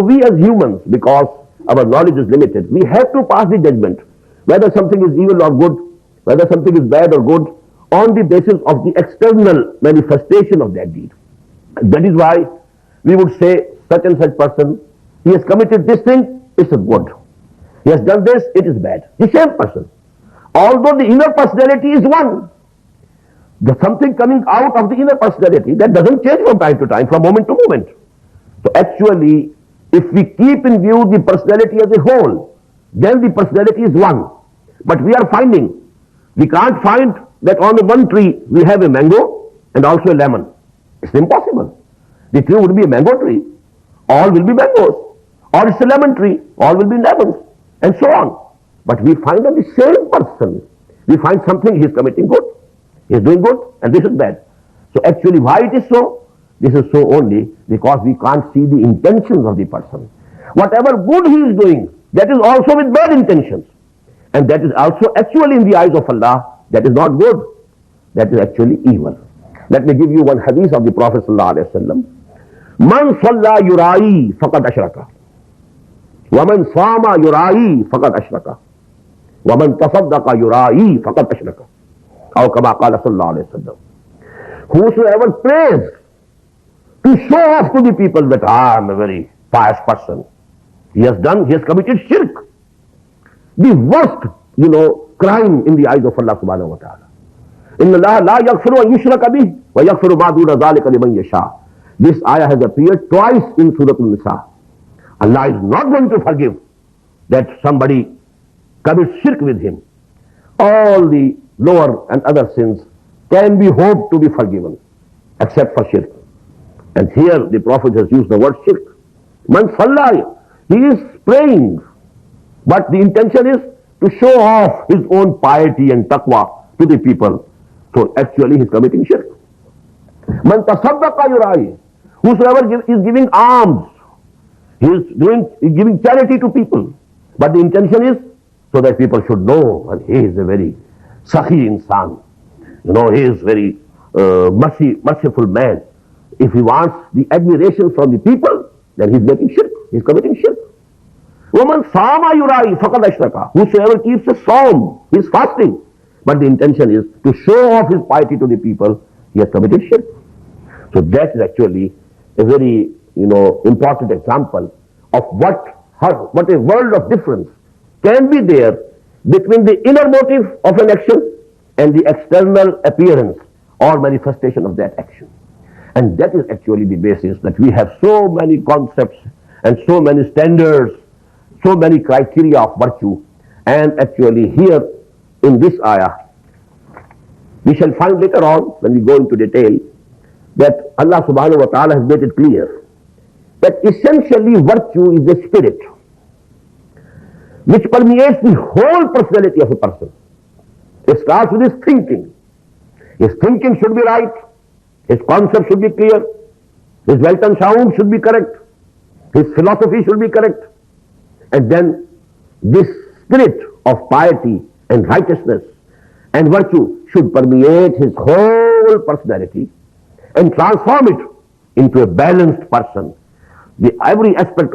So we as humans, because our knowledge is limited, we have to pass the judgment whether something is evil or good, whether something is bad or good, on the basis of the external manifestation of that deed. That is why we would say such and such person, he has committed this thing, it's a good. He has done this, it is bad. The same person. Although the inner personality is one, there's something coming out of the inner personality that doesn't change from time to time, from moment to moment. So actually, if we keep in view the personality as a whole, then the personality is one. But we are finding, we can't find that on the one tree we have a mango and also a lemon. It's impossible. The tree would be a mango tree, all will be mangoes. Or it's a lemon tree, all will be lemons, and so on. But we find that the same person, we find something he is committing good, he is doing good, and this is bad. So actually why it is so? This is so only because we can't see the intentions of the person. Whatever good he is doing, that is also with bad intentions. And that is also actually in the eyes of Allah, that is not good. That is actually evil. Let me give you one hadith of the Prophet ﷺ. Man salla yura'i faqad ashraka. وَمَنْ صَامَ يُرَائِي فَقَدْ أَشْرَكَ وَمَنْ تَصَدَّقَ يُرَائِي فَقَدْ أَشْرَكَ أو كما قال صلى الله عليه وسلم. Whosoever prays to show off to the people that I am a very pious person, he has committed shirk. The worst, crime in the eyes of Allah subhanahu wa ta'ala. إِنَّ اللَّهَ لَا يَغْفِرُ أَن يُشْرَكَ بِهِ وَيَغْفِرُ مَا دُونَ ذَلِكَ لِمَن يَشَاءُ. This ayah has appeared twice in Surah An-Nisa. Allah is not going to forgive that somebody commits shirk with him. All the lower and other sins can be hoped to be forgiven, except for shirk. And here the Prophet has used the word shirk. Man salla, he is praying, but the intention is to show off his own piety and taqwa to the people. So actually he is committing shirk. Man tasaddaqa yura'i, whosoever is giving alms, he is giving charity to people, but the intention is so that people should know, and he is a very sakhi insan. He is very merciful man. If he wants the admiration from the people, then he is making shirk. He is committing shirk. وَمَنْ صَامَ يُرَائِي فَقَدْ أَشْرَكَ. Whosoever keeps a psalm, he is fasting, but the intention is to show off his piety to the people, he has committed shirk. So that is actually a very important example of what a world of difference can be there between the inner motive of an action and the external appearance or manifestation of that action. And that is actually the basis that we have so many concepts and so many standards, so many criteria of virtue. And actually here in this ayah, we shall find later on when we go into detail that Allah subhanahu wa ta'ala has made it clear that essentially virtue is a spirit which permeates the whole personality of a person. It starts with his thinking. His thinking should be right, his concept should be clear, his Weltanschauung should be correct, his philosophy should be correct, and then this spirit of piety and righteousness and virtue should permeate his whole personality and transform it into a balanced person. Every aspect